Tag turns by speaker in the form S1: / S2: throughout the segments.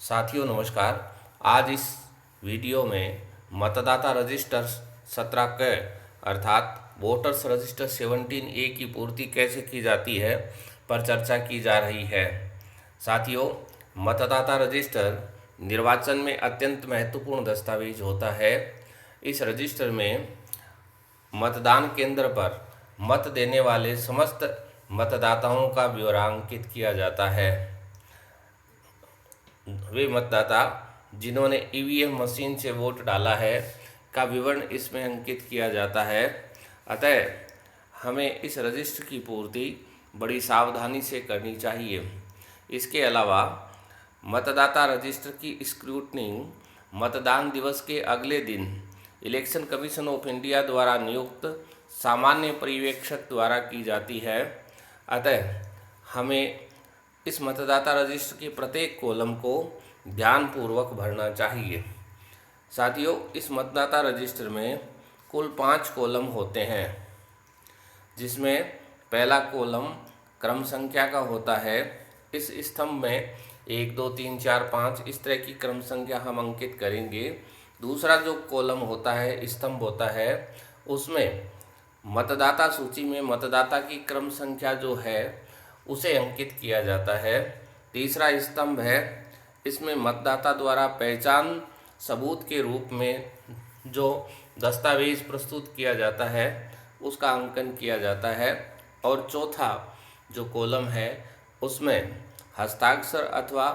S1: साथियों नमस्कार। आज इस वीडियो में मतदाता रजिस्टर 17 क अर्थात वोटर्स रजिस्टर 17A की पूर्ति कैसे की जाती है पर चर्चा की जा रही है। साथियों, मतदाता रजिस्टर निर्वाचन में अत्यंत महत्वपूर्ण दस्तावेज होता है। इस रजिस्टर में मतदान केंद्र पर मत देने वाले समस्त मतदाताओं का विवरांकित किया जाता है। वे मतदाता जिन्होंने ईवीएम मशीन से वोट डाला है का विवरण इसमें अंकित किया जाता है। अतः हमें इस रजिस्टर की पूर्ति बड़ी सावधानी से करनी चाहिए। इसके अलावा मतदाता रजिस्टर की स्क्रूटनी मतदान दिवस के अगले दिन इलेक्शन कमीशन ऑफ इंडिया द्वारा नियुक्त सामान्य पर्यवेक्षक द्वारा की जाती है। अतः हमें इस मतदाता रजिस्टर के प्रत्येक कॉलम को ध्यानपूर्वक भरना चाहिए। साथियों, इस मतदाता रजिस्टर में कुल 5 कॉलम होते हैं, जिसमें पहला कॉलम क्रम संख्या का होता है। इस स्तंभ में 1 2 3 4 5 इस तरह की क्रम संख्या हम अंकित करेंगे। दूसरा जो कॉलम होता है, स्तंभ होता है, उसमें मतदाता सूची में मतदाता की क्रम संख्या जो है उसे अंकित किया जाता है। तीसरा स्तंभ है, इसमें मतदाता द्वारा पहचान सबूत के रूप में जो दस्तावेज प्रस्तुत किया जाता है उसका अंकन किया जाता है। और चौथा जो कॉलम है उसमें हस्ताक्षर अथवा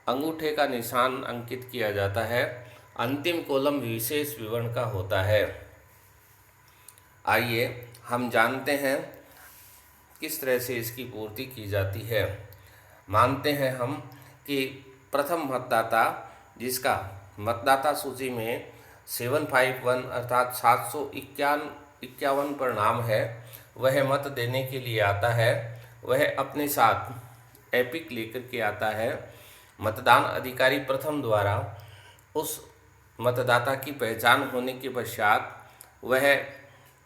S1: अंगूठे का निशान अंकित किया जाता है। अंतिम कॉलम विशेष विवरण का होता है। आइए हम जानते हैं किस तरह से इसकी पूर्ति की जाती है। मानते हैं हम कि प्रथम मतदाता जिसका मतदाता सूची में 751 अर्थात 751 पर नाम है, वह मत देने के लिए आता है। वह अपने साथ एपिक लेकर के आता है। मतदान अधिकारी प्रथम द्वारा उस मतदाता की पहचान होने के पश्चात वह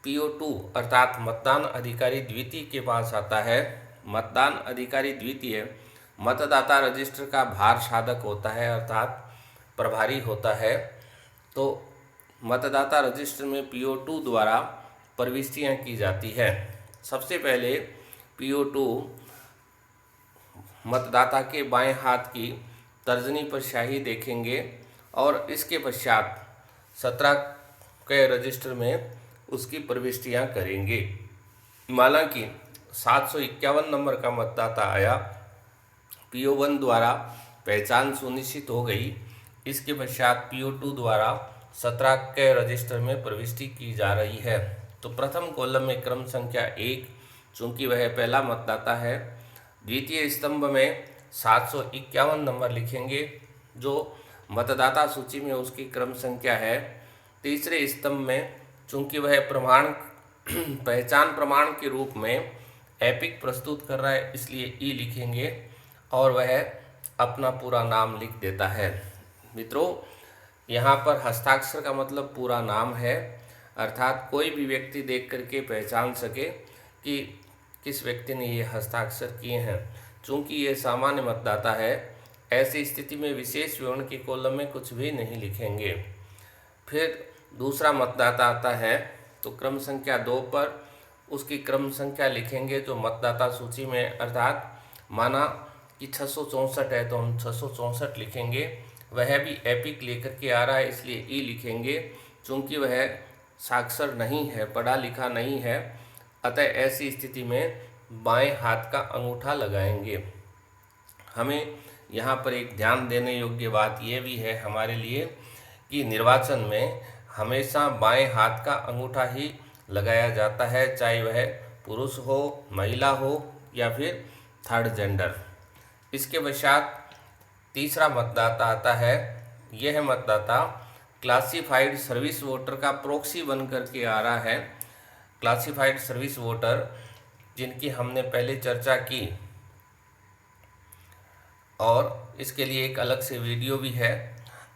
S1: PO2 अर्थात मतदान अधिकारी द्वितीय के पास आता है। मतदान अधिकारी द्वितीय मतदाता रजिस्टर का भार साधक होता है अर्थात प्रभारी होता है। तो मतदाता रजिस्टर में PO2 द्वारा प्रविष्टियां की जाती है। सबसे पहले PO2 मतदाता के बाएं हाथ की तर्जनी पर स्याही देखेंगे और इसके पश्चात 17 के रजिस्टर में उसकी प्रविष्टियां करेंगे। माना कि 751 नंबर का मतदाता आया, PO1 द्वारा पहचान सुनिश्चित हो गई। इसके पश्चात PO2 द्वारा 17 के रजिस्टर में प्रविष्टि की जा रही है। तो प्रथम कॉलम में क्रम संख्या 1, चूँकि वह पहला मतदाता है। द्वितीय स्तंभ में 751 नंबर लिखेंगे जो मतदाता सूची में उसकी क्रम संख्या है। तीसरे स्तंभ में चूँकि वह पहचान प्रमाण के रूप में एपिक प्रस्तुत कर रहा है, इसलिए ई लिखेंगे और वह अपना पूरा नाम लिख देता है। मित्रों, यहाँ पर हस्ताक्षर का मतलब पूरा नाम है, अर्थात कोई भी व्यक्ति देख करके पहचान सके कि किस व्यक्ति ने ये हस्ताक्षर किए हैं। चूँकि ये सामान्य मतदाता है, ऐसी स्थिति में विशेष विवरण के कॉलम में कुछ भी नहीं लिखेंगे। फिर दूसरा मतदाता आता है तो क्रम संख्या 2 पर उसकी क्रम संख्या लिखेंगे जो मतदाता सूची में, अर्थात माना कि 664 है तो हम 664 लिखेंगे। वह भी एपिक लेकर के आ रहा है, इसलिए ई लिखेंगे। चूँकि वह साक्षर नहीं है, पढ़ा लिखा नहीं है, अतः ऐसी स्थिति में बाएं हाथ का अंगूठा लगाएंगे। हमें यहाँ पर एक ध्यान देने योग्य बात यह भी है हमारे लिए कि निर्वाचन में हमेशा बाएं हाथ का अंगूठा ही लगाया जाता है, चाहे वह पुरुष हो, महिला हो या फिर थर्ड जेंडर। इसके पश्चात तीसरा मतदाता आता है। यह मतदाता क्लासिफाइड सर्विस वोटर का प्रॉक्सी बन करके आ रहा है। क्लासिफाइड सर्विस वोटर जिनकी हमने पहले चर्चा की और इसके लिए एक अलग से वीडियो भी है।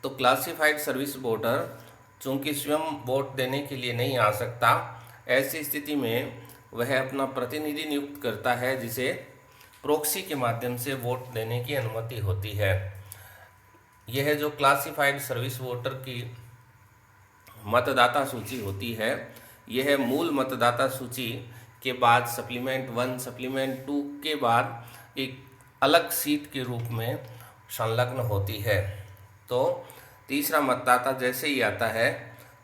S1: तो क्लासिफाइड सर्विस वोटर चूँकि स्वयं वोट देने के लिए नहीं आ सकता, ऐसी स्थिति में वह अपना प्रतिनिधि नियुक्त करता है जिसे प्रॉक्सी के माध्यम से वोट देने की अनुमति होती है। यह जो क्लासिफाइड सर्विस वोटर की मतदाता सूची होती है, यह मूल मतदाता सूची के बाद सप्लीमेंट 1 सप्लीमेंट 2 के बाद एक अलग सीट के रूप में संलग्न होती है। तो तीसरा मतदाता जैसे ही आता है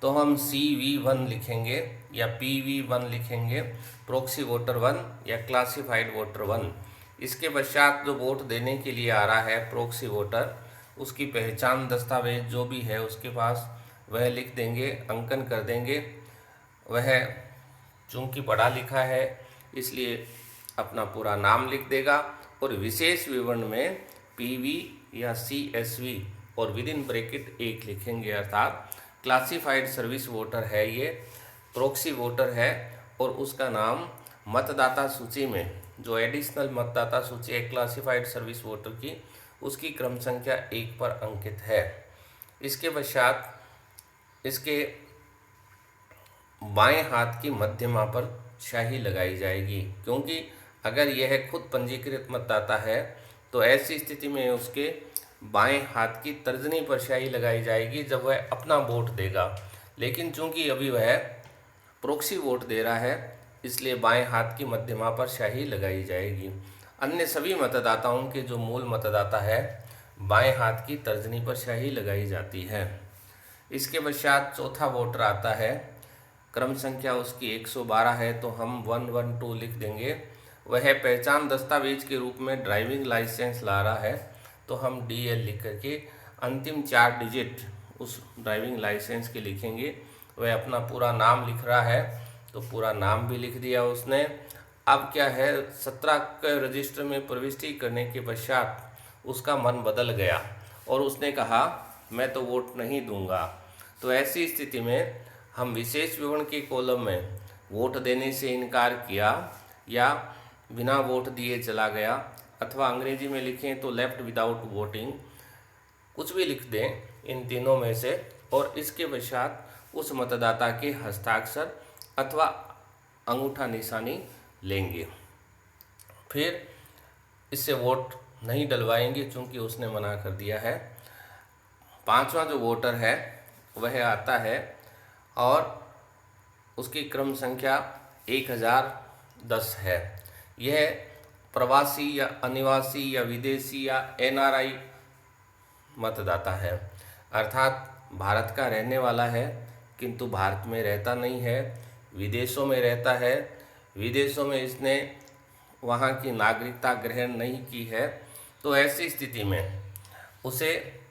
S1: तो हम CV1 लिखेंगे या PV1 लिखेंगे, प्रॉक्सी वोटर 1 या क्लासिफाइड वोटर 1। इसके पश्चात जो वोट देने के लिए आ रहा है प्रॉक्सी वोटर, उसकी पहचान दस्तावेज जो भी है उसके पास वह लिख देंगे, अंकन कर देंगे। वह चूँकि पढ़ा लिखा है इसलिए अपना पूरा नाम लिख देगा और विशेष विवरण में PV या CSV और विद इन ब्रैकेट 1 लिखेंगे, अर्थात क्लासिफाइड सर्विस वोटर है, ये प्रॉक्सी वोटर है और उसका नाम मतदाता सूची में जो एडिशनल मतदाता सूची है क्लासिफाइड सर्विस वोटर की, उसकी क्रम संख्या 1 पर अंकित है। इसके पश्चात इसके बाएं हाथ की मध्यमा पर स्याही लगाई जाएगी, क्योंकि अगर यह खुद पंजीकृत मतदाता है तो ऐसी स्थिति में उसके बाएं हाथ की तर्जनी पर स्याही लगाई जाएगी जब वह अपना वोट देगा। लेकिन चूंकि अभी वह प्रॉक्सी वोट दे रहा है इसलिए बाएं हाथ की मध्यमा पर स्याही लगाई जाएगी। अन्य सभी मतदाताओं के जो मूल मतदाता है बाएं हाथ की तर्जनी पर स्याही लगाई जाती है। इसके पश्चात चौथा वोटर आता है, क्रम संख्या उसकी 112 है तो हम 112 लिख देंगे। वह पहचान दस्तावेज के रूप में ड्राइविंग लाइसेंस ला रहा है तो हम DL लिख करके अंतिम 4 डिजिट उस ड्राइविंग लाइसेंस के लिखेंगे। वह अपना पूरा नाम लिख रहा है तो पूरा नाम भी लिख दिया उसने। अब क्या है, 17 के रजिस्टर में प्रविष्टि करने के पश्चात उसका मन बदल गया और उसने कहा मैं तो वोट नहीं दूंगा। तो ऐसी स्थिति में हम विशेष विवरण के कॉलम में वोट देने से इनकार किया या बिना वोट दिए चला गया, अथवा अंग्रेजी में लिखें तो लेफ्ट विदाउट वोटिंग, कुछ भी लिख दें इन तीनों में से, और इसके पश्चात उस मतदाता के हस्ताक्षर अथवा अंगूठा निशानी लेंगे। फिर इससे वोट नहीं डलवाएंगे चूंकि उसने मना कर दिया है। पांचवा जो वोटर है वह आता है और उसकी क्रम संख्या 1010 है। यह प्रवासी या अनिवासी या विदेशी या NRI मतदाता है, अर्थात भारत का रहने वाला है किंतु भारत में रहता नहीं है, विदेशों में रहता है। विदेशों में इसने वहाँ की नागरिकता ग्रहण नहीं की है, तो ऐसी स्थिति में उसे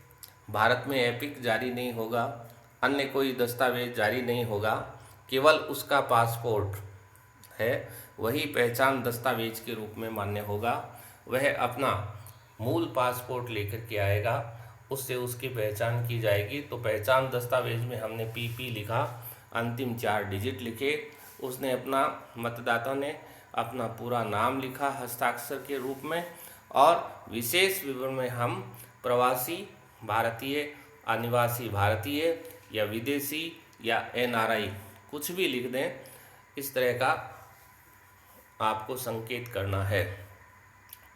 S1: भारत में एपिक जारी नहीं होगा, अन्य कोई दस्तावेज जारी नहीं होगा, केवल उसका पासपोर्ट है वही पहचान दस्तावेज के रूप में मान्य होगा। वह अपना मूल पासपोर्ट लेकर के आएगा, उससे उसकी पहचान की जाएगी। तो पहचान दस्तावेज में हमने PP लिखा, अंतिम 4 डिजिट लिखे, उसने अपना मतदाता ने अपना पूरा नाम लिखा हस्ताक्षर के रूप में, और विशेष विवरण में हम प्रवासी भारतीय, अनिवासी भारतीय या विदेशी या NRI कुछ भी लिख दें, इस तरह का आपको संकेत करना है।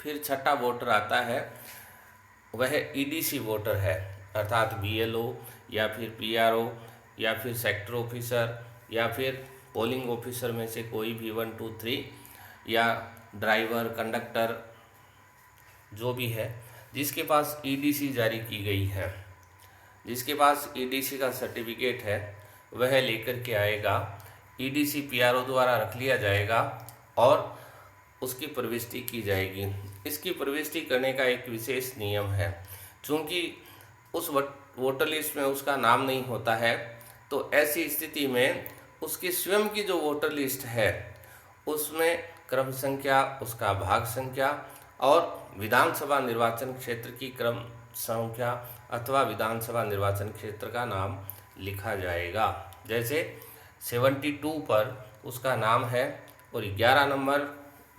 S1: फिर छठा वोटर आता है, वह EDC वोटर है, अर्थात BLO या फिर PRO या फिर सेक्टर ऑफिसर या फिर पोलिंग ऑफिसर में से कोई भी 1 2 3 या ड्राइवर कंडक्टर जो भी है, जिसके पास EDC जारी की गई है, जिसके पास EDC का सर्टिफिकेट है, वह लेकर के आएगा। EDC PRO द्वारा रख लिया जाएगा और उसकी प्रविष्टि की जाएगी। इसकी प्रविष्टि करने का एक विशेष नियम है, चूँकि उस वोटर लिस्ट में उसका नाम नहीं होता है, तो ऐसी स्थिति में उसकी स्वयं की जो वोटर लिस्ट है उसमें क्रम संख्या, उसका भाग संख्या और विधानसभा निर्वाचन क्षेत्र की क्रम संख्या अथवा विधानसभा निर्वाचन क्षेत्र का नाम लिखा जाएगा। जैसे 72 पर उसका नाम है और 11 नंबर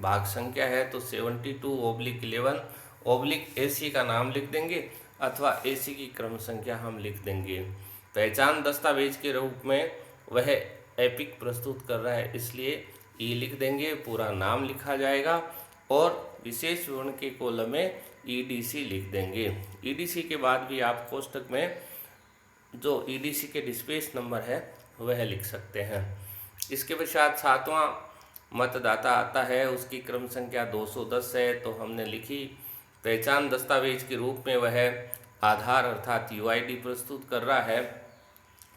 S1: भाग संख्या है, तो 72/11/AC का नाम लिख देंगे अथवा AC की क्रम संख्या हम लिख देंगे। पहचान दस्तावेज के रूप में वह एपिक प्रस्तुत कर रहा है, इसलिए E लिख देंगे, पूरा नाम लिखा जाएगा और विशेष विवरण के कॉलम में EDC लिख देंगे। EDC के बाद भी आप कोष्टक में जो EDC के डिस्पेच नंबर है वह लिख सकते हैं। इसके पश्चात 7वां मतदाता आता है, उसकी क्रम संख्या 210 है, तो हमने लिखी पहचान दस्तावेज के रूप में वह आधार अर्थात UID प्रस्तुत कर रहा है,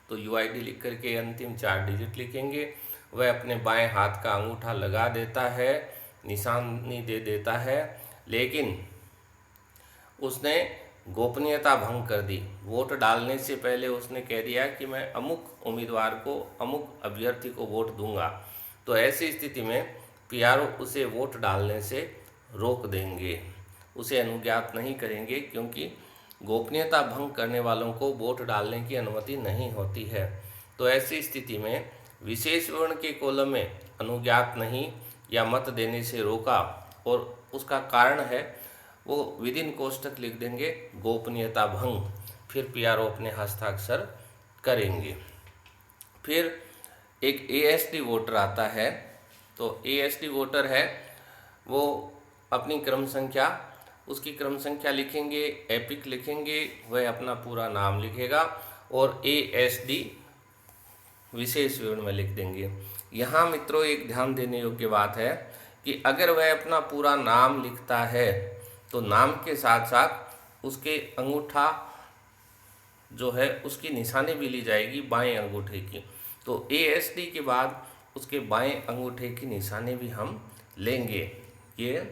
S1: तो UID लिख करके अंतिम 4 डिजिट लिखेंगे। वह अपने बाएं हाथ का अंगूठा लगा देता है, निशानी दे देता है, लेकिन उसने गोपनीयता भंग कर दी। वोट डालने से पहले उसने कह दिया कि मैं अमुक उम्मीदवार को, अमुक अभ्यर्थी को वोट दूंगा, तो ऐसी स्थिति में PRO उसे वोट डालने से रोक देंगे, उसे अनुज्ञात नहीं करेंगे, क्योंकि गोपनीयता भंग करने वालों को वोट डालने की अनुमति नहीं होती है। तो ऐसी स्थिति में विशेष विवरण के कॉलम में अनुज्ञात नहीं या मत देने से रोका, और उसका कारण है वो विदिन कोष्टक लिख देंगे गोपनीयता भंग, फिर PRO अपने हस्ताक्षर करेंगे। फिर एक ASD वोटर आता है, तो ASD वोटर है वो अपनी क्रम संख्या, उसकी क्रम संख्या लिखेंगे, एपिक लिखेंगे, वह अपना पूरा नाम लिखेगा और ASD विशेष विवरण में लिख देंगे। यहाँ मित्रों एक ध्यान देने योग्य बात है कि अगर वह अपना पूरा नाम लिखता है तो नाम के साथ साथ उसके अंगूठा जो है उसकी निशानी भी ली जाएगी बाएं अंगूठे की, तो ASD के बाद उसके बाएं अंगूठे की निशानी भी हम लेंगे। ये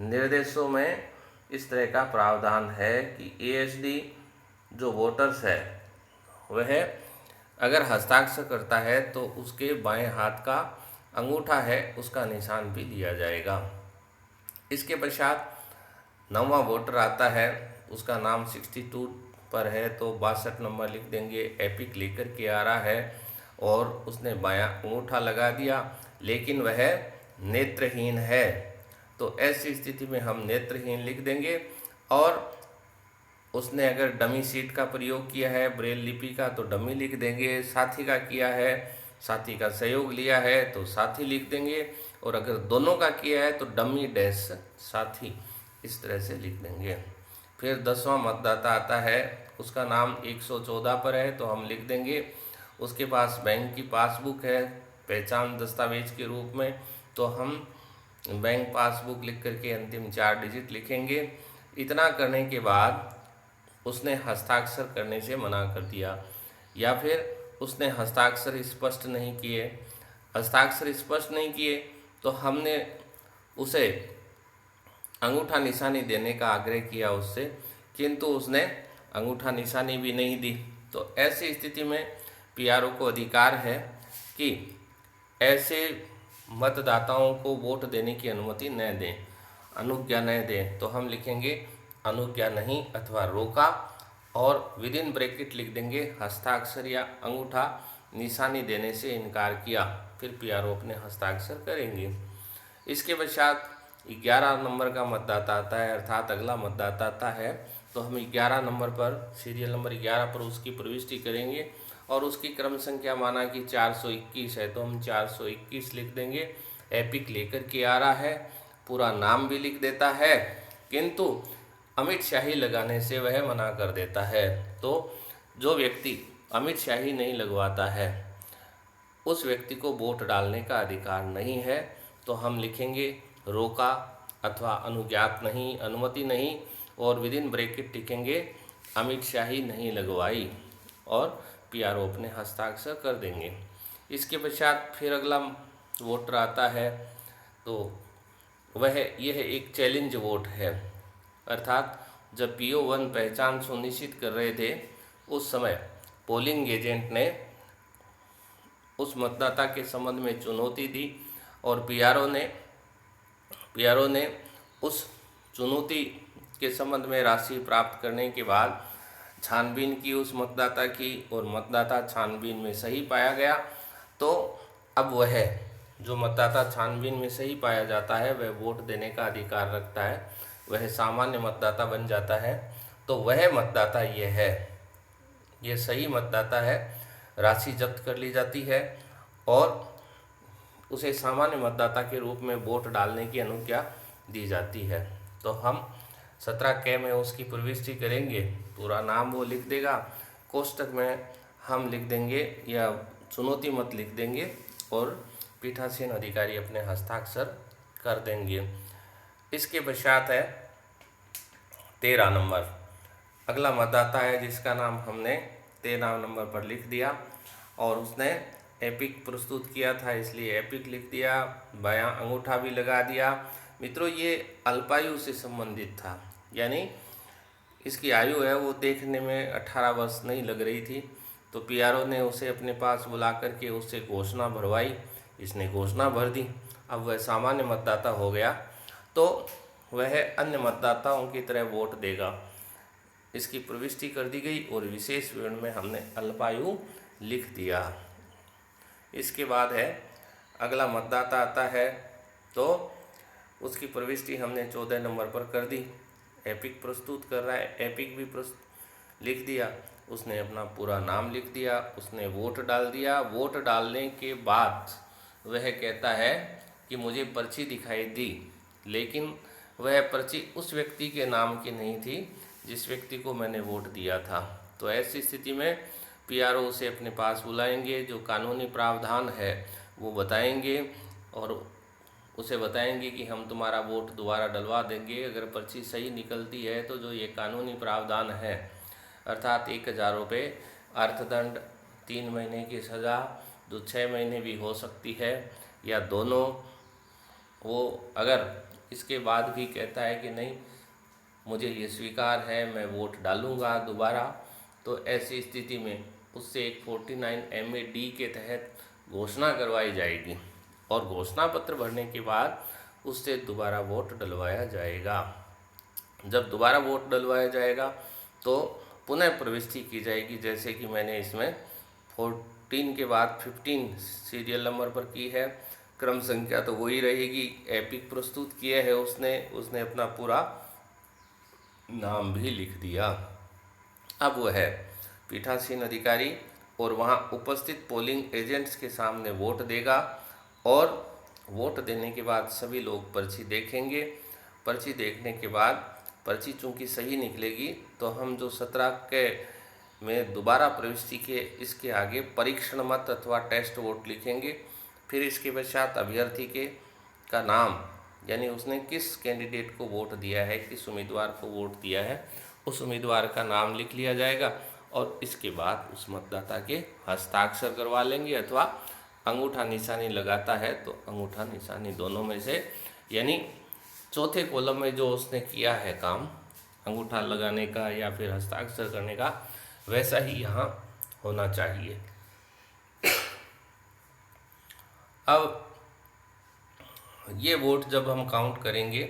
S1: निर्देशों में इस तरह का प्रावधान है कि ASD जो वोटर्स है वह अगर हस्ताक्षर करता है तो उसके बाएं हाथ का अंगूठा है उसका निशान भी दिया जाएगा। इसके पश्चात 9वां वोटर आता है, उसका नाम 62 पर है, तो 62 नंबर लिख देंगे, एपिक लेकर के आ रहा है और उसने बायां अंगूठा लगा दिया, लेकिन वह नेत्रहीन है, तो ऐसी स्थिति में हम नेत्रहीन लिख देंगे। और उसने अगर डमी सीट का प्रयोग किया है ब्रेल लिपि का तो डमी लिख देंगे, साथी का किया है, साथी का सहयोग लिया है तो साथी लिख देंगे, और अगर दोनों का किया है तो डमी डैश साथी, इस तरह से लिख देंगे। फिर 10वां मतदाता आता है, उसका नाम 114 पर है, तो हम लिख देंगे उसके पास बैंक की पासबुक है पहचान दस्तावेज के रूप में, तो हम बैंक पासबुक लिख करके अंतिम 4 डिजिट लिखेंगे। इतना करने के बाद उसने हस्ताक्षर करने से मना कर दिया, या फिर उसने हस्ताक्षर स्पष्ट नहीं किए, हस्ताक्षर स्पष्ट नहीं किए तो हमने उसे अंगूठा निशानी देने का आग्रह किया उससे, किंतु उसने अंगूठा निशानी भी नहीं दी, तो ऐसी स्थिति में PRO को अधिकार है कि ऐसे मतदाताओं को वोट देने की अनुमति न दें, अनुज्ञा न दें, तो हम लिखेंगे अनुज्ञा नहीं अथवा रोका, और विदिन ब्रैकेट लिख देंगे हस्ताक्षर या अंगूठा निशानी देने से इनकार किया, फिर PRO अपने हस्ताक्षर करेंगे। इसके पश्चात 11 नंबर का मतदाता आता है, अर्थात अगला मतदाता आता है, तो हम 11 नंबर पर, सीरियल नंबर 11 पर उसकी प्रविष्टि करेंगे और उसकी क्रम संख्या माना कि 421 है, तो हम 421 लिख देंगे, एपिक लेकर के आ रहा है, पूरा नाम भी लिख देता है, किंतु अमिट शाही लगाने से वह मना कर देता है। तो जो व्यक्ति अमिट शाही नहीं लगवाता है उस व्यक्ति को वोट डालने का अधिकार नहीं है, तो हम लिखेंगे रोका अथवा अनुज्ञात नहीं, अनुमति नहीं, और विदिन ब्रैकेट लिखेंगे अमिट शाही नहीं लगवाई, और PRO अपने हस्ताक्षर कर देंगे। इसके पश्चात फिर अगला वोटर आता है, तो यह एक चैलेंज वोट है, अर्थात जब PO1 पहचान सुनिश्चित कर रहे थे उस समय पोलिंग एजेंट ने उस मतदाता के संबंध में चुनौती दी, और PRO ने उस चुनौती के संबंध में राशि प्राप्त करने के बाद छानबीन की उस मतदाता की, और मतदाता छानबीन में सही पाया गया, तो अब वह जो मतदाता छानबीन में सही पाया जाता है वह वोट देने का अधिकार रखता है, वह सामान्य मतदाता बन जाता है। तो वह मतदाता ये सही मतदाता है, राशि जब्त कर ली जाती है और उसे सामान्य मतदाता के रूप में वोट डालने की अनुज्ञा दी जाती है। तो हम 17 क में उसकी प्रविष्टि करेंगे, पूरा नाम वो लिख देगा, कोष्टक में हम लिख देंगे या चुनौती मत लिख देंगे और पीठासीन अधिकारी अपने हस्ताक्षर कर देंगे। इसके पश्चात है 13 नंबर। अगला मतदाता है जिसका नाम हमने 13 नंबर पर लिख दिया और उसने एपिक प्रस्तुत किया था इसलिए एपिक लिख दिया, बायां अंगूठा भी लगा दिया। मित्रों ये अल्पायु से संबंधित था, यानी इसकी आयु है वो देखने में 18 वर्ष नहीं लग रही थी, तो पीआरओ ने उसे अपने पास बुला करके उससे घोषणा भरवाई, इसने घोषणा भर दी। अब वह सामान्य मतदाता हो गया तो वह अन्य मतदाताओं की तरह वोट देगा। इसकी प्रविष्टि कर दी गई और विशेष विवरण में हमने अल्पायु लिख दिया। इसके बाद है अगला मतदाता आता है तो उसकी प्रविष्टि हमने 14 नंबर पर कर दी। एपिक प्रस्तुत कर रहा है, एपिक भी लिख दिया, उसने अपना पूरा नाम लिख दिया, उसने वोट डाल दिया। वोट डालने के बाद वह कहता है कि मुझे पर्ची दिखाई दी, लेकिन वह पर्ची उस व्यक्ति के नाम की नहीं थी जिस व्यक्ति को मैंने वोट दिया था। तो ऐसी स्थिति में पीआरओ उसे अपने पास बुलाएंगे, जो कानूनी प्रावधान है वो बताएंगे और उसे बताएंगे कि हम तुम्हारा वोट दोबारा डलवा देंगे अगर पर्ची सही निकलती है तो जो ये कानूनी प्रावधान है, अर्थात 1000 रुपये अर्थदंड, 3 महीने की सज़ा, जो 6 महीने भी हो सकती है या दोनों। वो अगर इसके बाद भी कहता है कि नहीं मुझे ये स्वीकार है, मैं वोट डालूंगा दोबारा, तो ऐसी स्थिति में उससे एक 49 MAD के तहत घोषणा करवाई जाएगी और घोषणा पत्र भरने के बाद उससे दोबारा वोट डलवाया जाएगा। जब दोबारा वोट डलवाया जाएगा तो पुनः प्रविष्टि की जाएगी, जैसे कि मैंने इसमें 14 के बाद 15 सीरियल नंबर पर की है। क्रम संख्या तो वही रहेगी, एपिक प्रस्तुत किया है उसने अपना पूरा नाम भी लिख दिया। अब वह है पीठासीन अधिकारी और वहाँ उपस्थित पोलिंग एजेंट्स के सामने वोट देगा और वोट देने के बाद सभी लोग पर्ची देखेंगे। पर्ची देखने के बाद पर्ची चूँकि सही निकलेगी तो हम जो 17 के में दोबारा प्रविष्टि के इसके आगे परीक्षण मत अथवा टेस्ट वोट लिखेंगे। फिर इसके पश्चात अभ्यर्थी का नाम, यानी उसने किस कैंडिडेट को वोट दिया है, किस उम्मीदवार को वोट दिया है, उस उम्मीदवार का नाम लिख लिया जाएगा और इसके बाद उस मतदाता के हस्ताक्षर करवा लेंगे अथवा अंगूठा निशानी लगाता है तो अंगूठा निशानी, दोनों में से, यानी चौथे कॉलम में जो उसने किया है काम अंगूठा लगाने का या फिर हस्ताक्षर करने का, वैसा ही यहाँ होना चाहिए। अब ये वोट जब हम काउंट करेंगे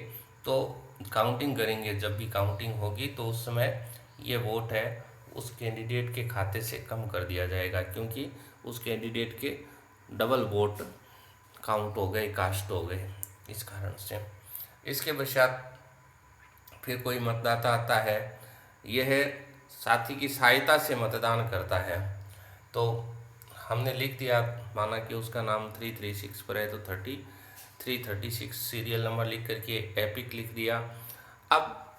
S1: तो काउंटिंग करेंगे, जब भी काउंटिंग होगी तो उस समय ये वोट है उस कैंडिडेट के खाते से कम कर दिया जाएगा, क्योंकि उस कैंडिडेट के डबल वोट काउंट हो गए, कास्ट हो गए, इस कारण से। इसके पश्चात फिर कोई मतदाता आता है, यह साथी की सहायता से मतदान करता है, तो हमने लिख दिया, माना कि उसका नाम 336 पर है तो 336 सीरियल नंबर लिख करके एपिक लिख दिया। अब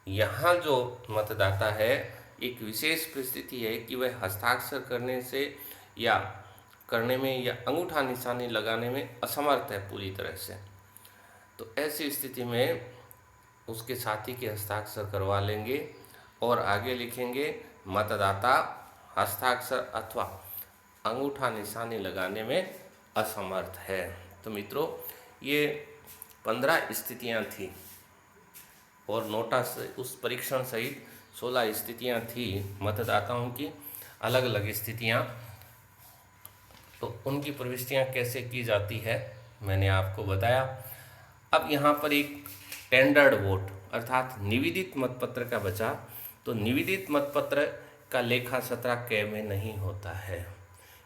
S1: यहाँ जो मतदाता है एक विशेष परिस्थिति है कि वह हस्ताक्षर करने में या अंगूठा निशानी लगाने में असमर्थ है पूरी तरह से, तो ऐसी स्थिति में उसके साथी के हस्ताक्षर करवा लेंगे और आगे लिखेंगे मतदाता हस्ताक्षर अथवा अंगूठा निशानी लगाने में असमर्थ है। तो मित्रों ये 15 स्थितियां थी और नोटा से उस परीक्षण सहित 16 स्थितियां थी मतदाताओं की, अलग अलग स्थितियां। तो उनकी प्रविष्टियां कैसे की जाती है मैंने आपको बताया। अब यहाँ पर एक टेंडर्ड वोट अर्थात निवेदित मतपत्र का बचा, तो निवेदित मतपत्र का लेखा 17 क में नहीं होता है।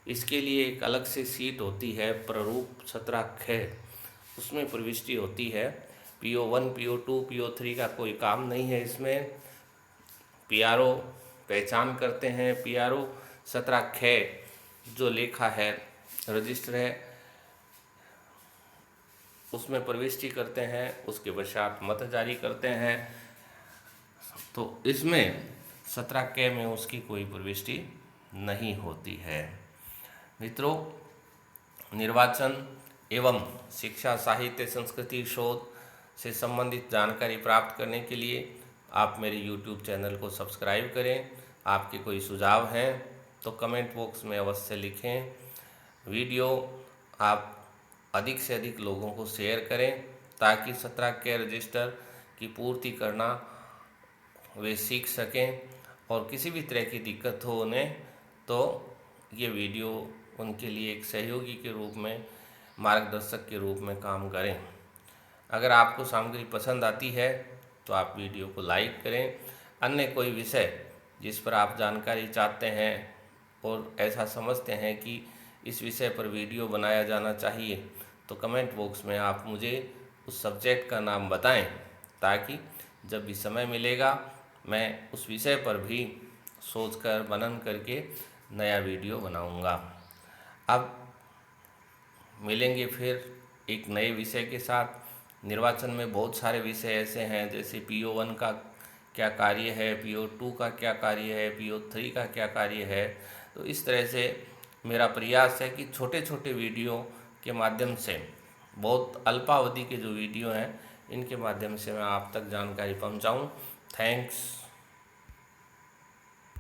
S1: इसके लिए एक अलग से सीट होती है प्रारूप 17 ख, उसमें प्रविष्टि होती है। PO1 PO2 PO3 का कोई काम नहीं है इसमें, पीआरओ पहचान करते हैं। पीआरओ 17 ख जो लेखा है रजिस्टर है उसमें प्रविष्टि करते हैं, उसके पश्चात मत जारी करते हैं। तो इसमें 17 K में उसकी कोई प्रविष्टि नहीं होती है। मित्रों, निर्वाचन एवं शिक्षा, साहित्य, संस्कृति, शोध से संबंधित जानकारी प्राप्त करने के लिए आप मेरे YouTube चैनल को सब्सक्राइब करें। आपके कोई सुझाव हैं तो कमेंट बॉक्स में अवश्य लिखें। वीडियो आप अधिक से अधिक लोगों को शेयर करें ताकि 17 K रजिस्टर की पूर्ति करना वे सीख सकें, और किसी भी तरह की दिक्कत हो उन्हें तो ये वीडियो उनके लिए एक सहयोगी के रूप में, मार्गदर्शक के रूप में काम करें। अगर आपको सामग्री पसंद आती है तो आप वीडियो को लाइक करें। अन्य कोई विषय जिस पर आप जानकारी चाहते हैं और ऐसा समझते हैं कि इस विषय पर वीडियो बनाया जाना चाहिए तो कमेंट बॉक्स में आप मुझे उस सब्जेक्ट का नाम बताएं, ताकि जब भी समय मिलेगा मैं उस विषय पर भी सोचकर मनन करके नया वीडियो बनाऊंगा। अब मिलेंगे फिर एक नए विषय के साथ। निर्वाचन में बहुत सारे विषय ऐसे हैं, जैसे PO1 का क्या कार्य है, PO2 का क्या कार्य है, PO3 का क्या कार्य है। तो इस तरह से मेरा प्रयास है कि छोटे छोटे वीडियो के माध्यम से, बहुत अल्पावधि के जो वीडियो हैं इनके माध्यम से मैं आप तक जानकारी पहुंचाऊं। थैंक्स।